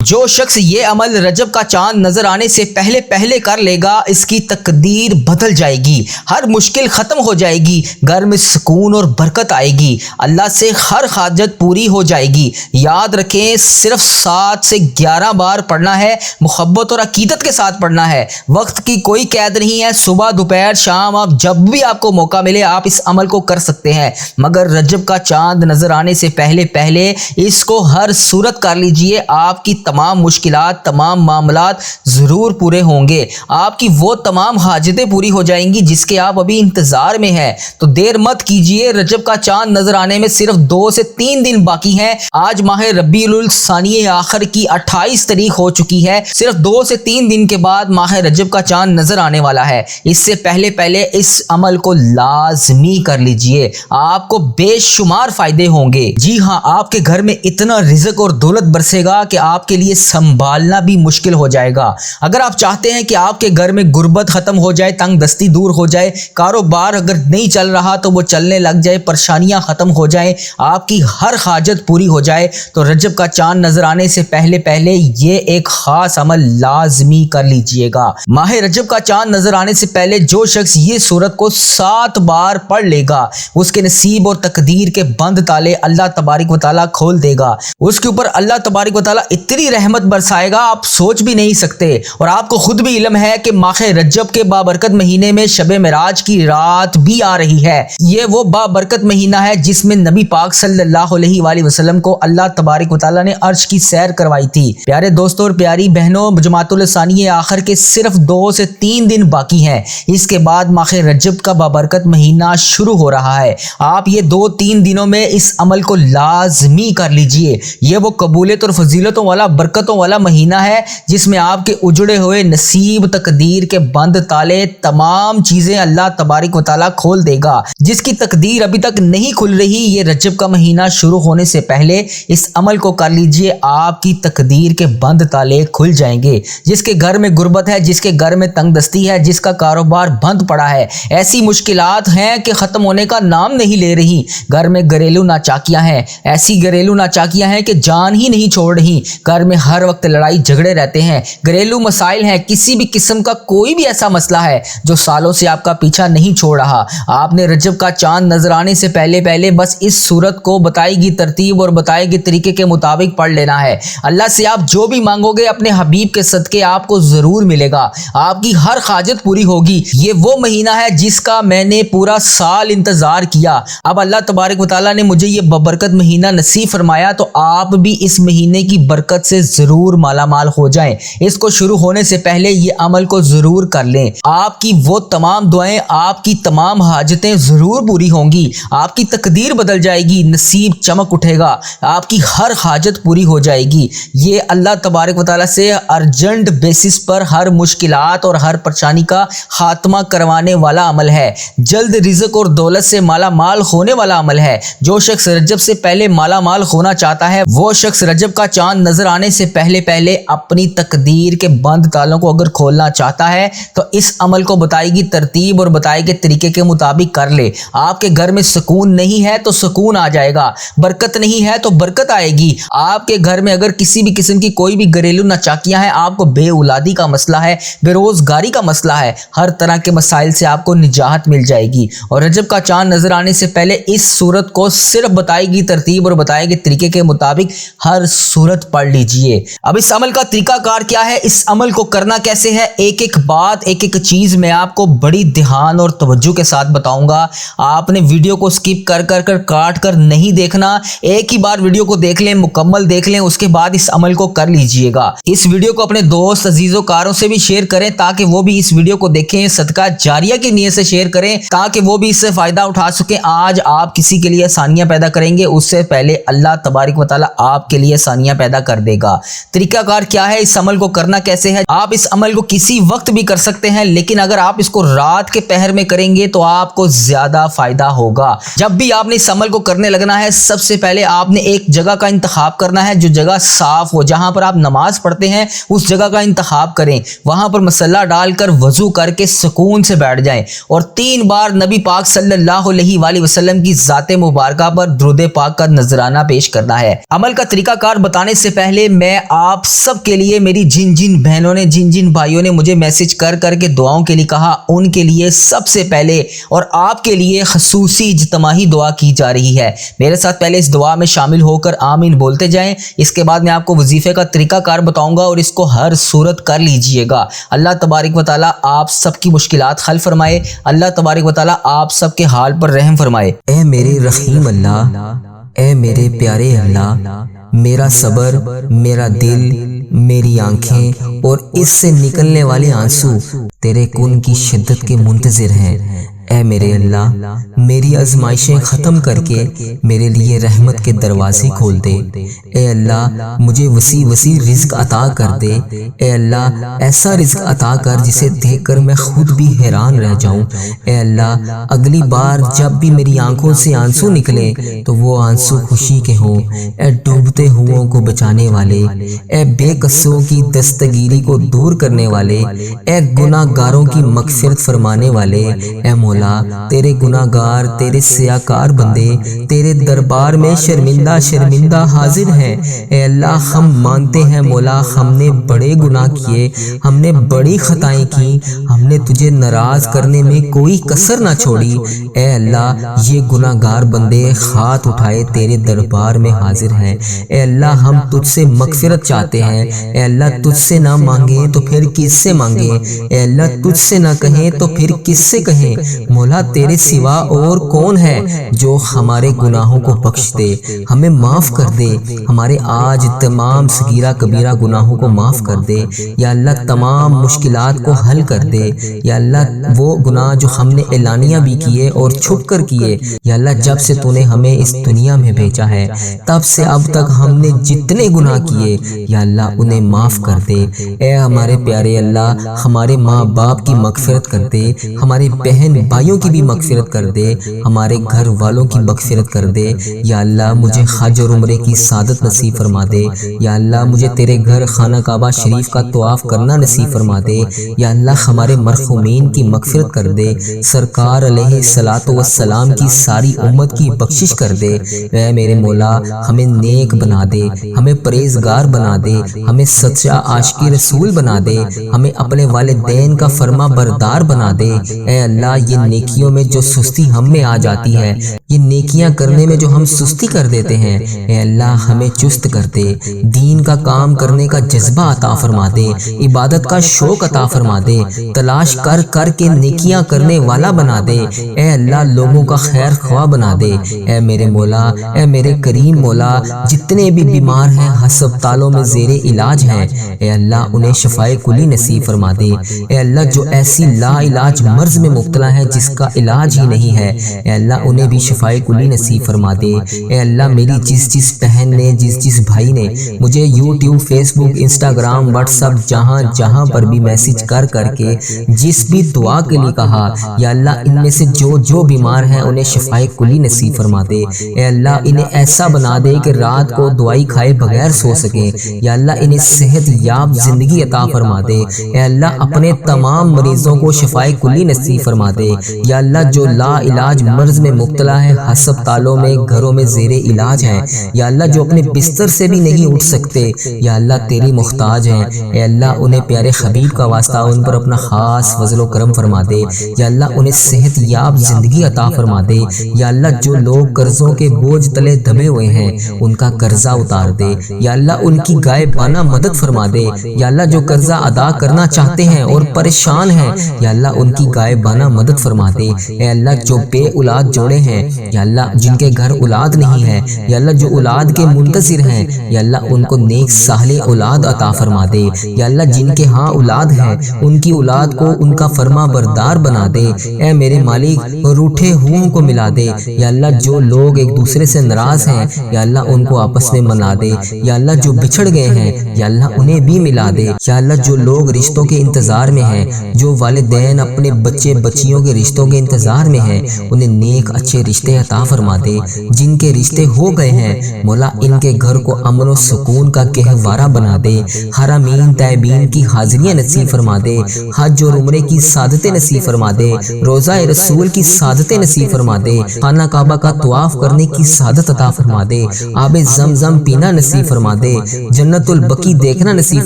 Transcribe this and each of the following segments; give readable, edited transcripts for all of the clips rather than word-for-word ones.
جو شخص یہ عمل رجب کا چاند نظر آنے سے پہلے پہلے کر لے گا اس کی تقدیر بدل جائے گی، ہر مشکل ختم ہو جائے گی، گھر میں سکون اور برکت آئے گی، اللہ سے ہر حاجت پوری ہو جائے گی۔ یاد رکھیں صرف 7 سے 11 بار پڑھنا ہے، محبت اور عقیدت کے ساتھ پڑھنا ہے، وقت کی کوئی قید نہیں ہے، صبح دوپہر شام آپ جب بھی آپ کو موقع ملے آپ اس عمل کو کر سکتے ہیں، مگر رجب کا چاند نظر آنے سے پہلے پہلے اس کو ہر صورت کر لیجئے، آپ کی تمام مشکلات تمام معاملات ضرور پورے ہوں گے، آپ کی وہ تمام حاجتیں پوری ہو جائیں گی جس کے آپ ابھی انتظار میں ہیں۔ تو دیر مت کیجئے، رجب کا چاند نظر آنے میں صرف 2 سے 3 دن باقی ہیں، آج ماہ ربیع الثانی آخر کی 28 تاریخ ہو چکی ہے، صرف 2 سے 3 دن کے بعد ماہ رجب کا چاند نظر آنے والا ہے، اس سے پہلے پہلے اس عمل کو لازمی کر لیجئے، آپ کو بے شمار فائدے ہوں گے۔ جی ہاں، آپ کے گھر میں اتنا رزق اور دولت برسے گا کہ آپ کے لیے سنبھالنا بھی مشکل ہو جائے گا۔ اگر آپ چاہتے ہیں کہ آپ کے گھر میں غربت ختم ہو جائے، تنگ دستی دور ہو جائے، کاروبار اگر نہیں چل رہا تو وہ چلنے لگ جائے، پریشانیاں ختم ہو جائیں، آپ کی ہر حاجت پوری ہو جائے، تو رجب کا چاند نظر آنے سے پہلے پہلے یہ ایک خاص عمل لازمی کر لیجئے گا۔ ماہ رجب کا چاند نظر آنے سے پہلے جو شخص یہ سورت کو 7 بار پڑھ لے گا اس کے نصیب اور تقدیر کے بند تالے اللہ تبارک و تعالیٰ کھول دے گا، اس کے اوپر اللہ تبارک و تعالیٰ اتنی رحمت برسائے گا آپ سوچ بھی نہیں سکتے۔ اور آپ کو خود بھی علم ہے کہ ماہ رجب کے بابرکت مہینے میں شب معراج کی رات بھی آ رہی ہے، یہ وہ بابرکت مہینہ ہے جس میں نبی پاک صلی اللہ علیہ وآلہ وسلم کو اللہ تبارک و تعالیٰ نے عرش کی سیر کروائی تھی۔ پیارے دوستوں اور پیاری بہنوں، جمادی الثانی آخر کے صرف 2 سے 3 دن باقی ہیں، اس کے بعد ماہ رجب کا بابرکت مہینہ شروع ہو رہا ہے، آپ یہ 2-3 دنوں میں اس عمل کو لازمی کر لیجئے، یہ وہ قبولیت اور فضیلتوں والا برکتوں والا مہینہ ہے جس میں آپ کے اجڑے ہوئے نصیب تقدیر کے بند تالے تمام چیزیں اللہ تبارک و تعالیٰ کھول دے گا۔ جس کی تقدیر ابھی تک نہیں کھل رہی، یہ رجب کا مہینہ شروع ہونے سے پہلے اس عمل کو کر لیجئے، آپ کی تقدیر کے بند تالے کھل جائیں گے۔ جس کے گھر میں غربت ہے، جس کے گھر میں تنگ دستی ہے، جس کا کاروبار بند پڑا ہے، ایسی مشکلات ہیں کہ ختم ہونے کا نام نہیں لے رہی، گھر میں گھریلو ناچاکیاں ہیں، ایسی گھریلو ناچاکیاں ہیں کہ جان ہی نہیں چھوڑ رہی، گھر میں ہر وقت لڑائی جھگڑے رہتے ہیں، گھریلو مسائل ہیں، کسی بھی قسم کا کوئی بھی ایسا مسئلہ ہے جو سالوں سے آپ کا پیچھا نہیں چھوڑ رہا، آپ نے رجب کا چاند نظر آنے سے پہلے پہلے بس اس سورت کو بتائی گئی ترتیب اور بتائے گئے طریقے کے مطابق پڑھ لینا ہے۔ اللہ سے آپ جو بھی مانگو گے اپنے حبیب کے صدقے آپ کو ضرور ملے گا، آپ کی ہر حاجت پوری ہوگی۔ یہ وہ مہینہ ہے جس کا میں نے پورا سال انتظار کیا، اب اللہ تبارک و تعالیٰ نے مجھے یہ ببرکت مہینہ نصیب فرمایا، تو آپ بھی اس مہینے کی برکت سے ضرور مالا مال ہو جائیں۔ اس کو شروع ہونے سے پہلے یہ عمل کو ضرور کر لیں، آپ کی وہ تمام دعائیں، آپ کی تمام حاجتیں ضرور پوری ہوں گی، آپ کی تقدیر بدل جائے گی، نصیب چمک اٹھے گا، آپ کی ہر حاجت پوری ہو جائے گی۔ یہ اللہ تبارک و تعالیٰ سے ارجنٹ بیسس پر ہر مشکلات اور ہر پریشانی کا خاتمہ کروانے والا عمل ہے، جلد رزق اور دولت سے مالا مال ہونے والا عمل ہے۔ جو شخص رجب سے پہلے مالا مال ہونا چاہتا ہے وہ شخص رجب کا چاند نظر آنے سے پہلے پہلے اپنی تقدیر کے بند تالوں کو اگر کھولنا چاہتا ہے تو اس عمل کو بتائی گئی ترتیب اور بتائے گئے طریقے کے مطابق کر لے۔ آپ کے گھر میں سکون نہیں ہے تو سکون آ جائے گا، برکت نہیں ہے تو برکت آئے گی، آپ کے گھر میں اگر کسی بھی قسم کی کوئی بھی گھریلو ناچاکیاں ہیں، آپ کو بے اولادی کا مسئلہ ہے، بے روزگاری کا مسئلہ ہے، ہر طرح کے مسائل سے آپ کو نجات مل جائے گی۔ اور رجب کا چاند نظر آنے سے پہلے اس سورت کو صرف بتائی گئی ترتیب اور بتائے گئے طریقے کے مطابق ہر سورت پڑھ لیجئے۔ اب اس عمل کا طریقہ کار کیا ہے، اس عمل کو کرنا کیسے ہے، ایک ایک بات ایک ایک چیز میں آپ کو بڑی دھیان اور توجہ کے ساتھ بتاؤں گا، آپ نے ویڈیو کو سکپ کر کاٹ کر نہیں دیکھنا، ایک ہی بار ویڈیو کو دیکھ لیں، مکمل دیکھ لیں، اس کے بعد اس عمل کو کر لیجئے گا۔ اس ویڈیو کو اپنے دوست عزیز و کاروں سے بھی شیئر کریں تاکہ وہ بھی اس ویڈیو کو دیکھیں، صدقہ جاریہ کی نیت سے شیئر کریں تاکہ وہ بھی اس سے فائدہ اٹھا سکیں۔ آج آپ کسی کے لیے آسانیاں پیدا کریں گے، اس سے پہلے اللہ تبارک و تعالیٰ آپ کے لیے آسانیاں پیدا کر دے گا۔ طریقہ کار کیا ہے، اس عمل کو کرنا کیسے ہے، آپ اس عمل کو کسی وقت بھی کر سکتے ہیں، لیکن اگر آپ اس کو رات کے پہر میں کریں گے تو آپ کو زیادہ فائدہ ہوگا۔ جب بھی آپ نے اس عمل کو کرنے لگنا ہے، سب سے پہلے آپ نے ایک جگہ کا انتخاب کرنا ہے جو جگہ صاف ہو، جہاں پر آپ نماز پڑھتے ہیں اس جگہ کا انتخاب کریں، وہاں پر مصلی ڈال کر وضو کر کے سکون سے بیٹھ جائیں اور 3 بار نبی پاک صلی اللہ علیہ وآلہ وسلم کی ذات مبارکہ پر درود پاک کا نذرانہ پیش کرنا ہے۔ عمل کا طریقہ کار بتانے سے پہلے میں آپ سب کے لیے میری جن جن بہنوں نے جن جن بھائیوں نے مجھے میسج کر کے دعاؤں کے لیے کہا، ان کے لیے سب سے پہلے اور آپ کے لیے خصوصی اجتماعی دعا کی جا رہی ہے۔ میرے ساتھ پہلے اس دعا میں شامل ہو کر آمین بولتے جائیں، اس کے بعد میں آپ کو وظیفے کا طریقہ کار بتاؤں گا اور اس کو ہر صورت کر لیجئے گا۔ اللہ تبارک و تعالیٰ آپ سب کی مشکلات حل فرمائے، اللہ تبارک و تعالیٰ آپ سب کے حال پر رحم فرمائے۔ اے میرے رحیم اللہ، اے میرے پیارے اللہ، میرا صبر، میرا دل، میری آنکھیں اور اس سے نکلنے والے آنسو تیرے کن کی شدت کے منتظر ہیں۔ اے میرے اللہ، میری آزمائشیں ختم کر کے میرے لیے رحمت کے دروازے کھول دے۔ اے اللہ، مجھے وسیع وسیع رزق عطا کر دے۔ اے اللہ، ایسا رزق عطا کر جسے دیکھ کر میں خود بھی حیران رہ جاؤں۔ اے اللہ، اگلی بار جب بھی میری آنکھوں سے آنسو نکلے تو وہ آنسو خوشی کے ہوں۔ اے ڈوبتے ہوئوں کو بچانے والے، اے بے قصوں کی دستگیری کو دور کرنے والے، اے گناہ گاروں کی مغفرت فرمانے والے، اے مولا، تیرے گناہ گار، تیرے سیاکار بندے تیرے دربار میں شرمندہ شرمندہ حاضر ہیں۔ اے اللہ، ہم مانتے ہیں مولا، ہم نے بڑے گناہ کیے، ہم نے بڑی خطائیں کی، ہم نے تجھے ناراض کرنے میں کوئی کسر نہ چھوڑی۔ اے اللہ، یہ گناہ گار بندے ہاتھ اٹھائے تیرے دربار میں حاضر ہیں۔ اے اللہ، ہم تجھ سے مغفرت چاہتے ہیں۔ اے اللہ، تجھ سے نہ مانگیں تو پھر کس سے مانگیں؟ اے اللہ، تجھ سے نہ کہیں تو پھر کس سے کہیں؟ مولا، تیرے سوا اور کون ہے جو ہمارے گناہوں کو بخش دے، ہمیں معاف کر دے، ہمارے آج تمام صغیرہ کبیرہ گناہوں کو معاف کر دے۔ یا اللہ، تمام مشکلات کو حل کر دے۔ یا اللہ، وہ گناہ جو ہم نے اعلانیہ بھی کیے اور چھپ کر کیے، یا اللہ، جب سے تو نے ہمیں اس دنیا میں بھیجا ہے تب سے اب تک ہم نے جتنے گناہ کیے، یا اللہ، انہیں معاف کر دے۔ اے ہمارے پیارے اللہ، ہمارے ماں باپ کی مغفرت کر دے، ہمارے بہن بھائیوں کی بھی مغفرت کر دے، ہمارے گھر والوں کی مغفرت کر دے۔ یا اللہ، مجھے حج اور عمرے کی سعادت نصیب فرما دے۔ یا اللہ، مجھے تیرے گھر خانہ کعبہ شریف کا طواف کرنا نصیب فرما دے۔ یا اللہ، ہمارے مرحومین کی مغفرت کر دے، سرکار علیہ الصلوۃ والسلام کی ساری امت کی بخشش کر دے۔ اے میرے مولا، ہمیں نیک بنا دے، ہمیں پرہیزگار بنا دے، ہمیں سچا عاشق رسول بنا دے، ہمیں اپنے والدین کا فرما بردار بنا دے۔ اے اللہ، یہ نیکیوں میں جو سستی ہم میں آ جاتی ہے، یہ نیکیاں کرنے میں جو ہم سستی کر دیتے ہیں، اے اللہ، ہمیں چست کر دے، دین کا کام کرنے کا جذبہ عطا فرما دے، عبادت کا شوق عطا فرما دے، تلاش کر کر کے نیکیاں کرنے والا بنا دے۔ اے اللہ، لوگوں کا خیر خواہ بنا دے۔ اے میرے مولا، اے میرے کریم مولا، جتنے بھی بیمار ہیں، ہسپتالوں میں زیر علاج ہیں، اے اللہ، انہیں شفائے کلی نصیب فرما دے۔ اے اللہ، جو ایسی لا علاج مرض میں مبتلا ہے جس کا علاج ہی نہیں ہے، اے اللہ، انہیں بھی شفائے کلی نصیب فرما دے۔ اے اللہ، میری جس بہن نے، جس بھائی نے مجھے یوٹیوب، فیس بک، انسٹاگرام، واٹس ایپ، جہاں پر بھی میسج کر کے جس بھی دعا کے لیے کہا، یا اللہ، ان میں سے جو بیمار ہیں انہیں شفائے کلی نصیب فرما دے۔ اے اللہ، انہیں ایسا بنا دے کہ رات کو دوائی کھائے بغیر سو سکیں۔ یا اللہ، انہیں صحت یاب زندگی عطا فرما دے۔ اے اللہ، اپنے تمام مریضوں کو شفائے کلی نصیب فرما دے۔ یا اللہ، جو لا علاج مرض میں مبتلا ہے، ہسپتالوں میں، گھروں میں زیر علاج ہیں، یا اللہ، جو اپنے بستر سے بھی نہیں اٹھ سکتے، یا اللہ، تیری محتاج ہیں، اے اللہ، انہیں پیارے حبیب کا واسطہ ان پر اپنا خاص فضل و کرم فرما دے۔ یا اللہ، انہیں صحت یاب زندگی عطا فرما دے۔ یا اللہ، جو لوگ قرضوں کے بوجھ تلے دبے ہوئے ہیں، ان کا قرضہ اتار دے۔ یا اللہ، ان کی غائبانہ مدد فرما دے۔ یا اللہ، جو قرضہ ادا کرنا چاہتے ہیں اور پریشان ہیں، یا اللہ، ان کی غائبانہ مدد فرما دے۔ اے اللہ، جو بے اولاد جوڑے ہیں، یا اللہ، جن کے گھر اولاد نہیں ہے، یا اللہ، جو اولاد کے منتظر ہیں، یا اللہ، ان کو نیک صالح اولاد عطا فرما دے۔ یا اللہ، جن کے ہاں اولاد ہے، ان کی اولاد کو ان کا فرما بردار بنا دے۔ اے میرے مالک، روٹھے ہوئوں کو ملا دے۔ یا اللہ، جو لوگ ایک دوسرے سے ناراض ہیں، یا اللہ، ان کو آپس میں منا دے۔ یا اللہ، جو بچھڑ گئے ہیں، یا اللہ، انہیں بھی ملا دے۔ یا اللہ، جو لوگ رشتوں کے انتظار میں ہیں، جو والدین اپنے بچے بچیوں کے رشتوں کے انتظار میں ہیں انہیں نیک اچھے رشتے عطا فرما دے۔ جن کے رشتے ہو گئے ہیں مولا ان کے گھر کو امن و سکون کا گہوارہ بنا دے۔ حرمین طیبین کی حاضریاں نصیب فرما دے، حج اور عمرے کی سعادتیں نصیب فرما دے، روضہ رسول کی سعادتیں نصیب فرما دے، خانہ کعبہ کا طواف کرنے کی سعادت عطا فرما دے، آب زمزم پینا نصیب فرما دے، جنت البقیع دیکھنا نصیب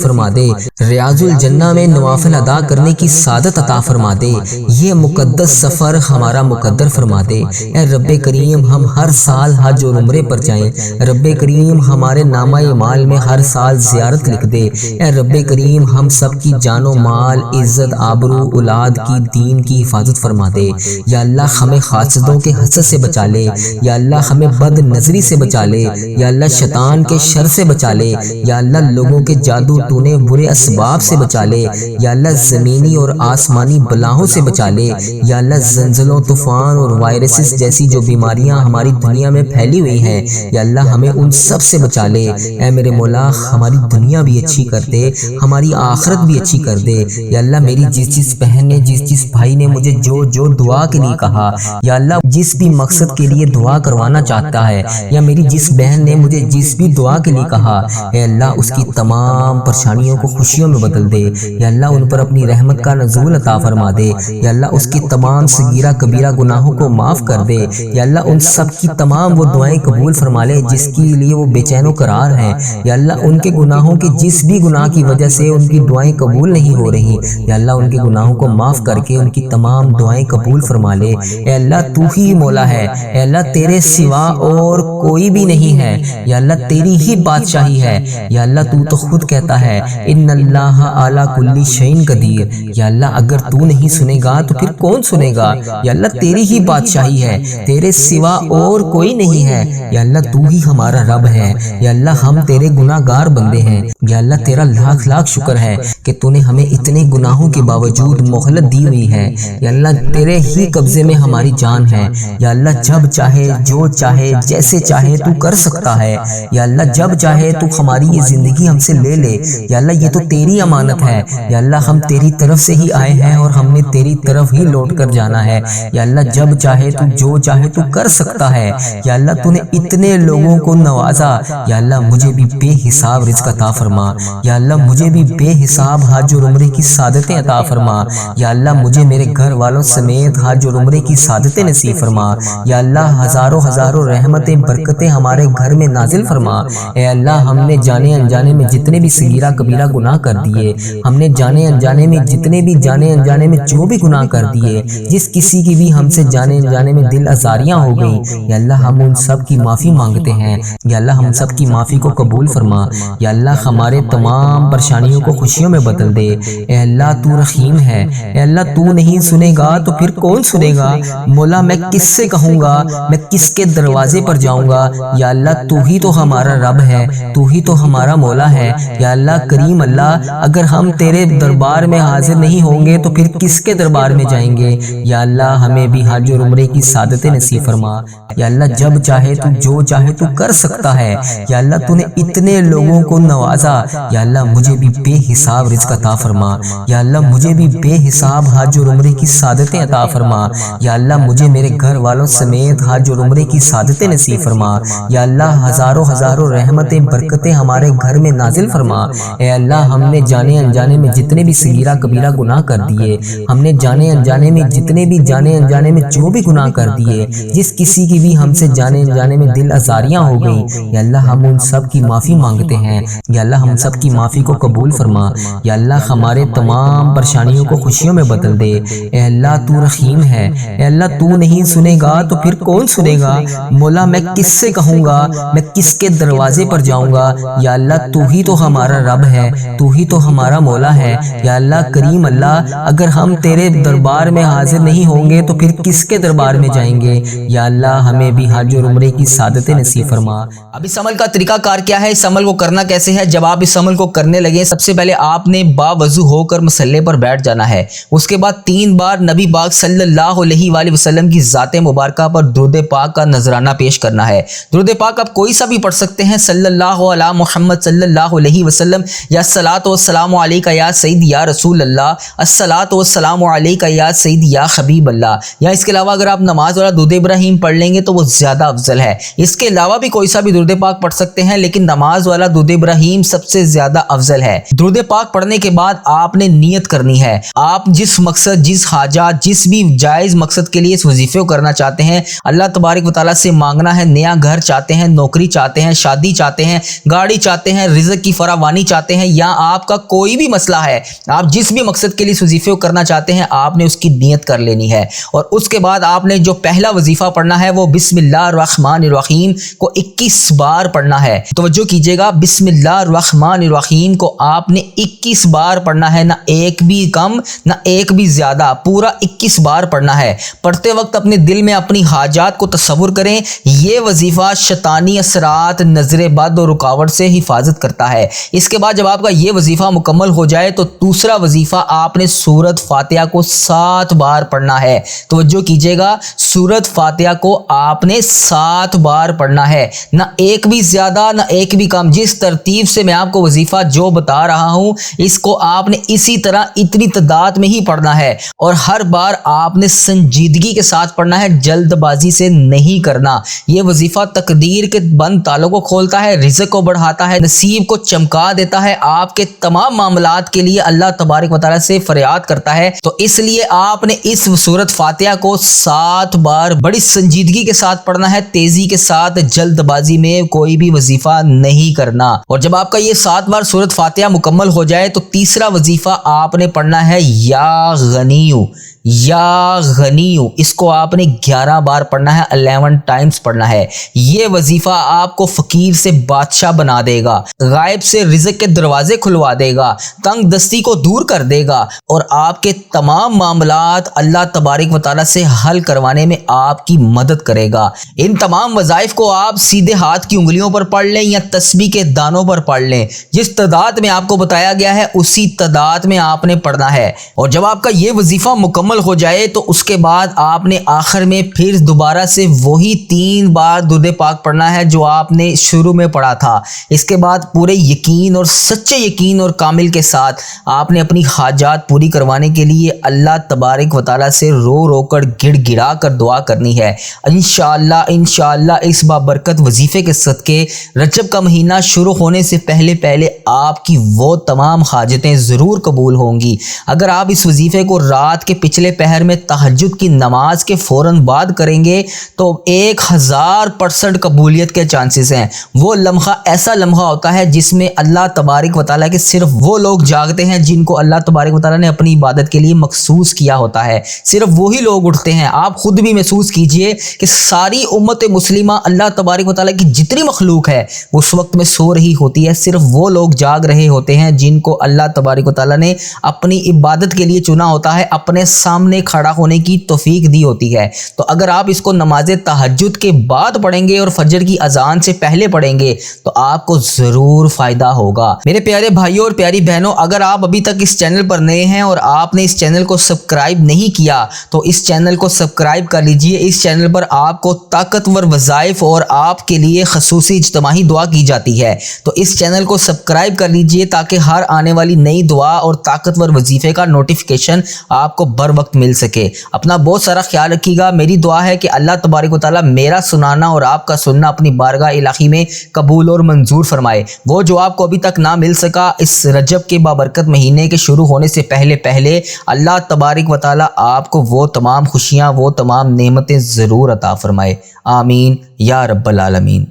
فرما دے، ریاض الجنہ میں نوافل ادا کرنے کی سعادت عطا فرما دے۔ یہ مقدس سفر ہمارا مقدر فرما دے۔ اے رب کریم ہم ہر سال حج اور عمرے پر جائیں۔ رب کریم ہمارے نامہ اعمال میں ہر سال زیارت لکھ دے۔ اے رب کریم ہم سب کی جان و مال، عزت، آبرو، اولاد کی، دین کی حفاظت فرما دے۔ یا اللہ ہمیں حاسدوں کے حسد سے بچا لے، یا اللہ ہمیں بد نظری سے بچا لے، یا اللہ شیطان کے شر سے بچا لے، یا اللہ لوگوں کے جادو ٹونے برے اسباب سے بچا لے، یا اللہ زمینی اور آسمانی بلاؤں سے بچا لے، یا اللہ زلزلوں، طوفان اور وائرسز جیسی جو بیماریاں ہماری دنیا میں پھیلی ہوئی ہیں یا اللہ ہمیں ان سب سے بچا لے۔ اے میرے مولا ہماری دنیا بھی اچھی کر دے، ہماری آخرت بھی اچھی کر دے۔ یا اللہ میری جس بہن نے، جس بھائی نے مجھے جو دعا کے لیے کہا، یا اللہ جس بھی مقصد کے لیے دعا کروانا چاہتا ہے، یا میری جس بہن نے مجھے جس بھی دعا کے لیے کہا، اے اللہ اس کی تمام پریشانیوں کو خوشیوں میں بدل دے۔ یا اللہ ان پر اپنی رحمت کا نزول عطا فرما دے۔ یا اللہ اس کی تمام صغیرہ کبیرہ گناہوں کو معاف کر دے۔ یا اللہ ان سب کی تمام وہ دعائیں قبول فرما لے جس کے لیے وہ بے چین و قرار ہیں۔ یا اللہ ان کے گناہوں کے جس بھی گناہ کی وجہ سے ان کی دعائیں قبول نہیں ہو رہی، یا اللہ ان کے گناہوں کو معاف کر کے ان کی تمام دعائیں قبول فرما لے۔ اے اللہ تو ہی مولا ہے، اے اللہ تیرے سوا اور کوئی بھی نہیں ہے، یا اللہ تیری ہی بادشاہی ہے۔ یا اللہ تو خود کہتا ہے ان اللہ علی کل شیء قدیر۔ یا اللہ اگر تو نہیں سنے گا تو پھر کون سنے گا؟ یا اللہ تیری ہی بادشاہی ہے، تیرے سوا اور کوئی نہیں ہے۔ یا اللہ تو ہی ہمارا رب ہے، یا اللہ ہم تیرے گناہ گار بندے ہیں۔ یا اللہ تیرا لاکھ لاکھ شکر ہے کہ تو نے ہمیں اتنے گناہوں کے باوجود مہلت دی ہوئی ہے۔ یا اللہ تیرے ہی قبضے میں ہماری جان ہے۔ یا اللہ جب چاہے، جو چاہے، جیسے چاہے تو کر سکتا ہے۔ یا اللہ جب چاہے تو ہماری یہ زندگی ہم سے لے لے۔ یا اللہ یہ تو تیری امانت ہے۔ یا اللہ ہم تیری طرف سے ہی آئے ہیں اور ہم نے تیری طرف ہی لوٹ کر جانا ہے۔ یا اللہ جب چاہے تو، جو چاہے تو کر سکتا ہے۔ یا اللہ تو نے اتنے لوگوں کو نوازا، یا اللہ مجھے بھی بے حساب رزق عطا فرما۔ یا اللہ مجھے بھی بے حساب حج اور عمرے کی سعادتیں عطا فرما۔ یا اللہ مجھے میرے گھر والوں سمیت حج اور عمرے کی سعادتیں نصیب فرما۔ یا اللہ ہزاروں ہزاروں رحمتیں، برکتیں ہمارے گھر میں نازل فرما۔ اے اللہ ہم نے جانے انجانے میں جتنے بھی صغیرہ کبیرہ گناہ کر دیے، ہم نے جانے انجانے میں جتنے بھی جانے انجانے میں جو بھی گناہ کر دیے، جس کسی کی بھی ہم سے جانے انجانے میں دل آزاریاں ہو گئیں، یا اللہ ہم ان سب کی معافی مانگتے ہیں۔ یا اللہ ہم سب کی معافی کو قبول فرما۔ یا اللہ ہمارے تمام پریشانیوں کو خوشیوں میں بدل دے۔ اے اللہ تو رحیم ہے، اے اللہ تو نہیں سنے گا تو پھر کون سنے گا؟ مولا میں کس سے کہوں گا، میں کس کے دروازے پر جاؤں گا؟ یا اللہ تو ہی تو ہمارا رب ہے، تو ہی تو ہمارا مولا ہے۔ یا اللہ کریم اللہ اگر ہم تیرے دربار میں حاضر نہیں ہوں گے تو پھر کس کے دربار میں جائیں گے؟ یا اللہ ہمیں بھی حج اور عمرے کی سعادتیں نصیب فرما۔ یا اللہ جب چاہے تو، جو چاہے تو کر سکتا ہے۔ یا اللہ تو نے اتنے لوگوں کو نوازا، یا اللہ مجھے بھی بے حساب رزق عطا فرما۔ یا اللہ مجھے بھی بے حساب حج اور عمرے کی سعادتیں عطا فرما۔ یا اللہ مجھے میرے گھر والوں سمیت حج اور عمرے کی سعادتیں نصیب فرما۔ یا اللہ ہزاروں ہزاروں رحمتیں، برکتیں ہمارے گھر میں نازل فرما۔ اے اللہ ہم نے جانے انجانے میں جتنے بھی صغیرہ کبیرہ گناہ کر دیے، ہم نے جانے انجانے میں جتنے بھی جانے انجانے میں جو بھی گناہ کر دیے، جس کسی کی بھی ہم سے جانے انجانے میں دل آزاریاں ہو گئیں، یا اللہ ہم ان سب کی معافی مانگتے ہیں۔ یا اللہ ہم سب کی معافی کو قبول فرما۔ یا اللہ ہمارے تمام پریشانیوں کو خوشیوں میں بدل دے۔ اے اللہ تو رحیم ہے، اے اللہ تو نہیں سنے گا تو پھر کون سنے گا؟ مولا میں کس سے کہوں گا، میں کس کے دروازے پر جاؤں گا؟ یا اللہ تو ہی تو ہمارا رب ہے، تو ہی تو ہمارا مولا ہے۔ یا اللہ کریم اللہ اگر ہم تیرے دربار میں حاضر نہیں ہوں گے تو پھر کس کے دربار میں جائیں گے؟ یا اللہ ہمیں بھی حج اور عمرے کی سعادتیں نصیب فرما۔ اب اس عمل کا طریقہ کار کیا ہے، اس عمل کو کرنا کیسے ہے؟ جب آپ اس عمل کو کرنے لگے سب سے پہلے آپ نے باوضو ہو کر مصلے پر بیٹھ جانا ہے۔ اس کے بعد 3 بار نبی پاک صلی اللہ علیہ وآلہ وسلم کی ذات مبارکہ پر درود پاک کا نذرانہ پیش کرنا ہے۔ درود پاک آپ کوئی سا بھی پڑھ سکتے ہیں، صلی اللہ علی محمد صلی اللہ علیہ وسلم، یا الصلاۃ والسلام علیکہ یا سیدی یا رسول اللہ، الصلاۃ والسلام علیکہ یا سیدی یا حبیب اللہ، یا اس کے علاوہ اگر آپ نماز والا درود ابراہیم پڑھ لیں گے تو وہ زیادہ افضل ہے۔ اس کے علاوہ بھی کوئی سا بھی درود پاک پڑھ سکتے ہیں، لیکن نماز والا درود ابراہیم سب سے زیادہ افضل ہے۔ درود پاک پڑھنے کے بعد آپ نے نیت کرنی ہے، آپ جس مقصد، جس حاجات، جس بھی جائز مقصد کے لیے اس وظیفے کو کرنا چاہتے ہیں، اللہ تبارک و تعالیٰ سے مانگنا ہے۔ نیا گھر چاہتے ہیں، نوکری چاہتے ہیں، شادی چاہتے ہیں، گاڑی چاہتے ہیں، رزق کی فراوانی چاہتے ہیں، یا آپ کا کوئی بھی مسئلہ ہے، آپ جس بھی مقصد کے لیے اس وظیفے کو کرنا چاہتے ہیں، آپ نے اس کی نیت کر لینی ہے۔ اور اس کے بعد آپ نے جو پہلا وظیفہ پڑھنا ہے وہ بسم اللہ الرحمن الرحیم کو 21 بار پڑھنا ہے۔ توجہ کیجئے گا، بسم اللہ الرحمن الرحیم کو آپ نے 21 بار پڑھنا ہے، نہ ایک بھی کم نہ ایک بھی زیادہ، پورا 21 بار پڑھنا ہے۔ پڑھتے وقت اپنے دل میں اپنی حاجات کو تصور کریں۔ یہ وظیفہ شیطانی اثرات، نظر بد اور رکاوٹ سے حفاظت کرتا ہے۔ اس کے بعد جب آپ کا یہ وظیفہ مکمل ہو جائے تو دوسرا وظیفہ آپ نے سورۃ فاتحہ کو 7 بار پڑھنا ہے۔ توجہ کیجئے گا، سورۃ فاتحہ کو آپ نے 7 بار پڑھنا ہے، نہ ایک بھی زیادہ نہ ایک بھی کم۔ جس ترتیب سے میں آپ کو وظیفہ جو بتا رہا ہوں، اس کو آپ نے اسی طرح اتنی تعداد میں ہی پڑھنا ہے، اور ہر بار آپ نے سنجیدگی کے ساتھ پڑھنا ہے، جلد بازی سے نہیں کرنا۔ یہ وظیفہ تقدیر کے بند تالوں کو کھولتا ہے، رزق کو بڑھاتا ہے، نصیب کو چمکا دیتا ہے، آپ کے تمام معاملات کے لیے اللہ تبارک و تعالیٰ سے فریاد کرتا ہے۔ تو اس لیے آپ نے اس سورۃ فاتحہ کو 7 بار بڑی سنجیدگی کے ساتھ پڑھنا ہے، تیزی کے ساتھ، جلد بازی میں کوئی بھی وظیفہ نہیں کرنا۔ اور جب آپ کا یہ 7 بار سورۃ فاتحہ مکمل ہو جائے تو تیسرا وظیفہ آپ نے پڑھنا ہے یا غنیو، یا غنیو۔ اس کو آپ نے 11 بار پڑھنا ہے، 11 ٹائمز پڑھنا ہے۔ یہ وظیفہ آپ کو فقیر سے بادشاہ بنا دے گا، غائب سے رزق کے دروازے کھلوا دے گا، تنگ دستی کو دور کر دے گا، اور آپ کے تمام معاملات اللہ تبارک و تعالیٰ سے حل کروانے میں آپ کی مدد کرے گا۔ ان تمام وظائف کو آپ سیدھے ہاتھ کی انگلیوں پر پڑھ لیں یا تسبیح کے دانوں پر پڑھ لیں، جس تعداد میں آپ کو بتایا گیا ہے اسی تعداد میں آپ نے پڑھنا ہے۔ اور جب آپ کا یہ وظیفہ مکمل ہو جائے تو اس کے بعد آپ نے آخر میں پھر دوبارہ سے وہی 3 بار درود پاک پڑھنا ہے جو آپ نے شروع میں پڑھا تھا۔ اس کے بعد پورے یقین اور سچے یقین اور کامل کے ساتھ آپ نے اپنی حاجات پوری کروانے کے لیے اللہ تبارک و تعالیٰ سے رو رو کر گڑ گڑا کر دعا کرنی ہے۔ انشاءاللہ اس بابرکت وظیفے کے صدقے رجب کا مہینہ شروع ہونے سے پہلے آپ کی وہ تمام حاجتیں ضرور قبول ہوں گی۔ اگر آپ اس وظیفے کو رات کے پچھلے پہر میں تہجد کی نماز کے فوراً بعد کریں گے تو 1000% قبولیت کے چانسز ہیں۔ وہ لمحہ ایسا لمحہ ہوتا ہے جس میں اللہ تبارک و تعالیٰ کے صرف وہ لوگ جاگتے ہیں جن کو اللہ تبارک و تعالیٰ نے اپنی عبادت کے لیے مخصوص کیا ہوتا ہے، صرف وہی لوگ اٹھتے ہیں۔ آپ خود بھی محسوس کیجئے کہ ساری امت مسلمہ، اللہ تبارک و تعالیٰ کی جتنی مخلوق ہے اس وقت میں سو رہی ہوتی ہے، صرف وہ لوگ جاگ رہے ہوتے ہیں جن کو اللہ تبارک و تعالیٰ نے اپنی عبادت کے لیے چنا ہوتا ہے، اپنے سامنے کھڑا ہونے کی توفیق دی ہوتی ہے۔ تو اگر آپ اس کو نماز تہجد کے بعد پڑھیں گے اور فجر کی اذان سے پہلے پڑھیں گے تو آپ کو ضرور فائدہ ہوگا۔ میرے پیارے بھائیوں اور پیاری بہنوں، اگر آپ ابھی تک اس چینل پر نئے ہیں اور آپ نے اس چینل کو سبسکرائب نہیں کیا تو اس چینل کو سبسکرائب کر لیجئے۔ اس چینل پر آپ کو طاقتور وظائف اور آپ کے لیے خصوصی اجتماعی دعا کی جاتی ہے، تو اس چینل کو سبسکرائب کر لیجئے تاکہ ہر آنے والی نئی دعا اور طاقتور وظیفے کا نوٹیفیکیشن آپ کو بر وقت مل سکے۔ اپنا بہت سارا خیال رکھیے گا۔ میری دعا ہے کہ اللہ تبارک و تعالیٰ میرا سنانا اور آپ کا سننا اپنی بارگاہ الہی میں قبول اور منظور فرمائے۔ وہ جو آپ کو ابھی تک نہ مل سکا، اس رجب کے بابرکت مہینے کے شروع ہونے سے پہلے اللہ تبارک و تعالیٰ آپ کو وہ تمام خوشیاں، وہ تمام نعمتیں ضرور عطا فرمائے۔ آمین یا رب العالمین۔